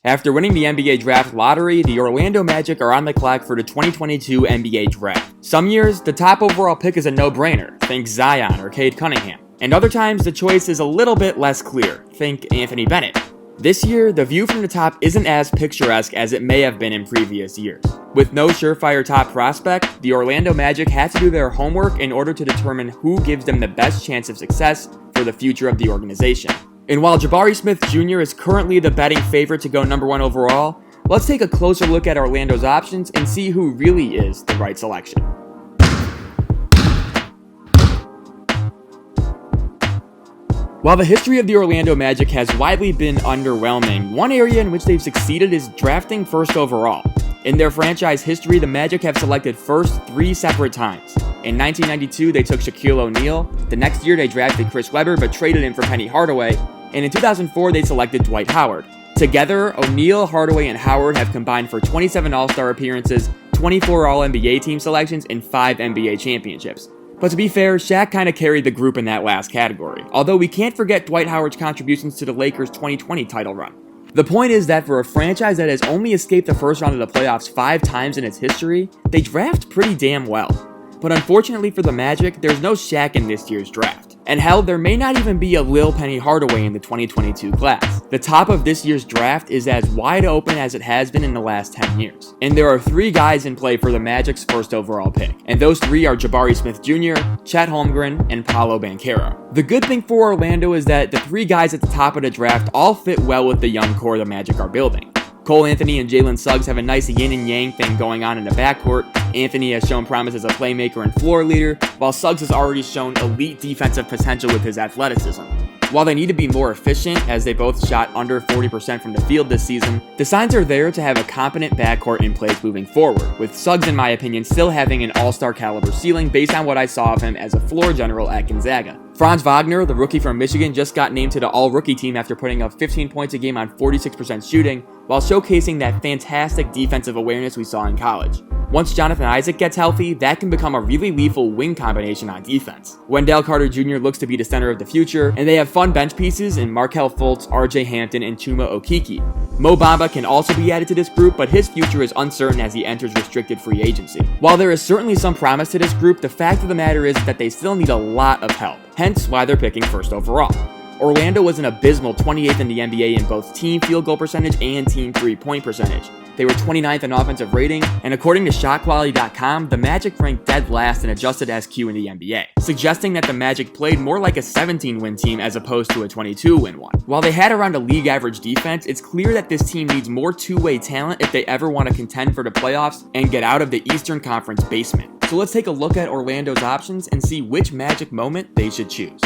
After winning the NBA draft lottery, the Orlando Magic are on the clock for the 2022 NBA draft. Some years, the top overall pick is a no-brainer, think Zion or Cade Cunningham. And other times, the choice is a little bit less clear, think Anthony Bennett. This year, the view from the top isn't as picturesque as it may have been in previous years. With no surefire top prospect, the Orlando Magic had to do their homework in order to determine who gives them the best chance of success for the future of the organization. And while Jabari Smith Jr. is currently the betting favorite to go number 1 overall, let's take a closer look at Orlando's options and see who really is the right selection. While the history of the Orlando Magic has widely been underwhelming, one area in which they've succeeded is drafting first overall. In their franchise history, the Magic have selected first 3 separate times. In 1992, they took Shaquille O'Neal. The next year, they drafted Chris Webber but traded him for Penny Hardaway. And in 2004, they selected Dwight Howard. Together, O'Neal, Hardaway, and Howard have combined for 27 All-Star appearances, 24 All-NBA team selections, and 5 NBA championships. But to be fair, Shaq kinda carried the group in that last category, although we can't forget Dwight Howard's contributions to the Lakers' 2020 title run. The point is that for a franchise that has only escaped the first round of the playoffs 5 times in its history, they draft pretty damn well. But unfortunately for the Magic, there's no Shaq in this year's draft. And hell, there may not even be a Lil Penny Hardaway in the 2022 class. The top of this year's draft is as wide open as it has been in the last 10 years. And there are 3 guys in play for the Magic's first overall pick. And those 3 are Jabari Smith Jr., Chet Holmgren, and Paolo Vancaro. The good thing for Orlando is that the 3 guys at the top of the draft all fit well with the young core the Magic are building. Cole Anthony and Jalen Suggs have a nice yin and yang thing going on in the backcourt. Anthony has shown promise as a playmaker and floor leader, while Suggs has already shown elite defensive potential with his athleticism. While they need to be more efficient, as they both shot under 40% from the field this season, the signs are there to have a competent backcourt in place moving forward, with Suggs, in my opinion, still having an all-star caliber ceiling based on what I saw of him as a floor general at Gonzaga. Franz Wagner, the rookie from Michigan, just got named to the all-rookie team after putting up 15 points a game on 46% shooting, while showcasing that fantastic defensive awareness we saw in college. Once Jonathan Isaac gets healthy, that can become a really lethal wing combination on defense. Wendell Carter Jr. looks to be the center of the future, and they have fun bench pieces in Markelle Fultz, RJ Hampton, and Chuma Okeke. Mo Bamba can also be added to this group, but his future is uncertain as he enters restricted free agency. While there is certainly some promise to this group, the fact of the matter is that they still need a lot of help, hence why they're picking first overall. Orlando was an abysmal 28th in the NBA in both team field goal percentage and team three-point percentage. They were 29th in offensive rating, and according to ShotQuality.com, the Magic ranked dead last in adjusted SQ in the NBA, suggesting that the Magic played more like a 17-win team as opposed to a 22-win one. While they had around a league average defense, it's clear that this team needs more two-way talent if they ever want to contend for the playoffs and get out of the Eastern Conference basement. So let's take a look at Orlando's options and see which Magic moment they should choose.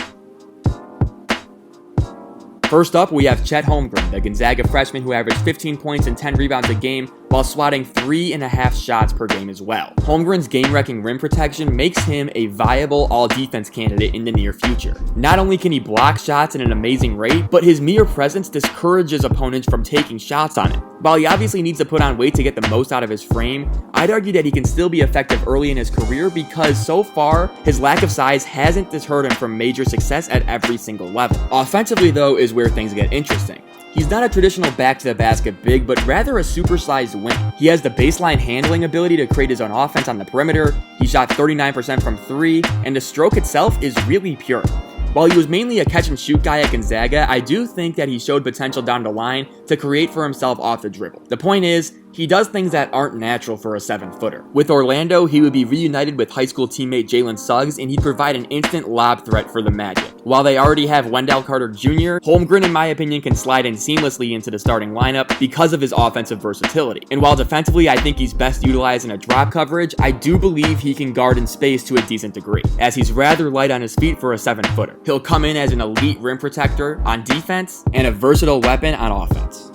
First up, we have Chet Holmgren, the Gonzaga freshman who averaged 15 points and 10 rebounds a game while swatting 3.5 shots per game as well. Holmgren's game-wrecking rim protection makes him a viable all-defense candidate in the near future. Not only can he block shots at an amazing rate, but his mere presence discourages opponents from taking shots on him. While he obviously needs to put on weight to get the most out of his frame, I'd argue that he can still be effective early in his career because so far, his lack of size hasn't deterred him from major success at every single level. Offensively though is where things get interesting. He's not a traditional back-to-the-basket big, but rather a supersized wing. He has the baseline handling ability to create his own offense on the perimeter, he shot 39% from 3, and the stroke itself is really pure. While he was mainly a catch-and-shoot guy at Gonzaga, I do think that he showed potential down the line to create for himself off the dribble. The point is, he does things that aren't natural for a 7-footer. With Orlando, he would be reunited with high school teammate Jalen Suggs, and he'd provide an instant lob threat for the Magic. While they already have Wendell Carter Jr., Holmgren, in my opinion, can slide in seamlessly into the starting lineup because of his offensive versatility. And while defensively, I think he's best utilized in a drop coverage, I do believe he can guard in space to a decent degree, as he's rather light on his feet for a 7-footer. He'll come in as an elite rim protector on defense and a versatile weapon on offense.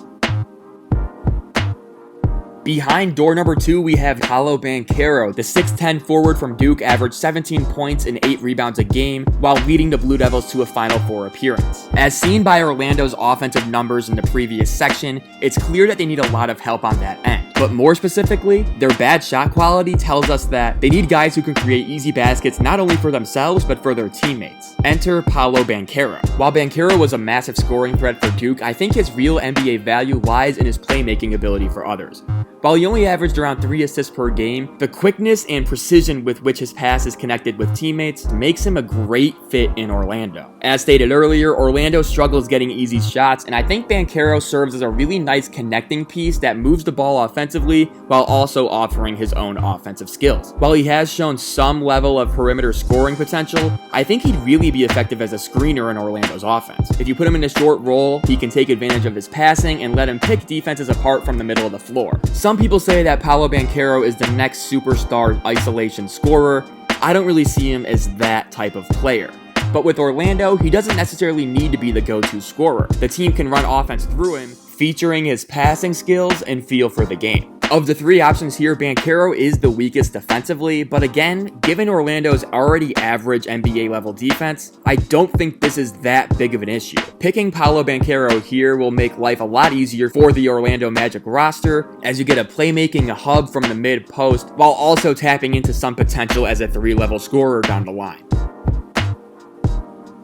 Behind door number 2, we have Paolo Vancaro. The 6'10 forward from Duke averaged 17 points and 8 rebounds a game while leading the Blue Devils to a Final Four appearance. As seen by Orlando's offensive numbers in the previous section, it's clear that they need a lot of help on that end. But more specifically, their bad shot quality tells us that they need guys who can create easy baskets not only for themselves, but for their teammates. Enter Paolo Vancaro. While Banchero was a massive scoring threat for Duke, I think his real NBA value lies in his playmaking ability for others. While he only averaged around 3 assists per game, the quickness and precision with which his pass is connected with teammates makes him a great fit in Orlando. As stated earlier, Orlando struggles getting easy shots, and I think Banchero serves as a really nice connecting piece that moves the ball offensively while also offering his own offensive skills. While he has shown some level of perimeter scoring potential, I think he'd really be effective as a screener in Orlando's offense. If you put him in a short roll, he can take advantage of his passing and let him pick defenses apart from the middle of the floor. Some people say that Paolo Vancaro is the next superstar isolation scorer. I don't really see him as that type of player. But with Orlando, he doesn't necessarily need to be the go-to scorer. The team can run offense through him, featuring his passing skills and feel for the game. Of the 3 options here, Banchero is the weakest defensively, but again, given Orlando's already average NBA level defense, I don't think this is that big of an issue. Picking Paolo Banchero here will make life a lot easier for the Orlando Magic roster, as you get a playmaking hub from the mid-post, while also tapping into some potential as a 3-level scorer down the line.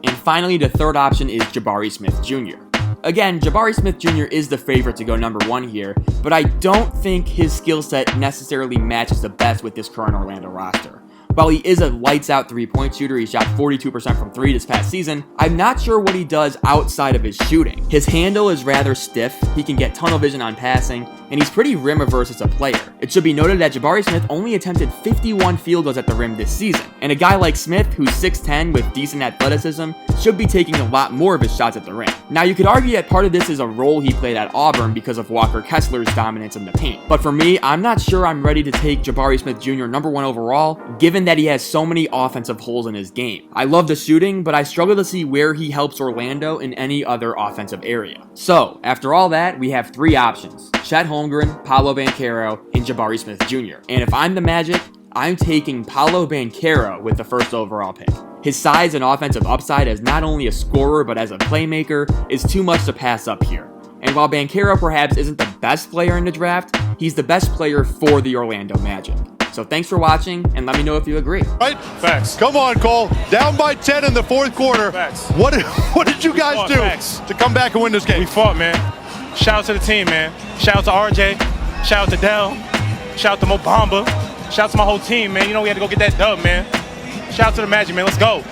And finally, the third option is Jabari Smith Jr. Again, Jabari Smith Jr. is the favorite to go number 1 here, but I don't think his skill set necessarily matches the best with this current Orlando roster. While he is a lights-out three-point shooter, he shot 42% from 3 this past season, I'm not sure what he does outside of his shooting. His handle is rather stiff, he can get tunnel vision on passing, and he's pretty rim-averse as a player. It should be noted that Jabari Smith only attempted 51 field goals at the rim this season, and a guy like Smith, who's 6'10 with decent athleticism, should be taking a lot more of his shots at the rim. Now, you could argue that part of this is a role he played at Auburn because of Walker Kessler's dominance in the paint. But for me, I'm not sure I'm ready to take Jabari Smith Jr. number 1 overall, given that he has so many offensive holes in his game. I love the shooting, but I struggle to see where he helps Orlando in any other offensive area. So, after all that, we have 3 options: Chet Holmgren, Paolo Vancaro, and Jabari Smith Jr. And if I'm the Magic, I'm taking Paolo Vancaro with the first overall pick. His size and offensive upside as not only a scorer but as a playmaker is too much to pass up here. And while Banchero perhaps isn't the best player in the draft, he's the best player for the Orlando Magic. So thanks for watching, and let me know if you agree. Right? Facts. Come on, Cole. Down by 10 in the 4th quarter. Facts. What did you guys do Facts. to come back and win this game? We fought, man. Shout out to the team, man. Shout out to RJ. Shout out to Dell. Shout out to Mo Bamba. Shout out to my whole team, man. You know we had to go get that dub, man. Shout out to the Magic, man. Let's go.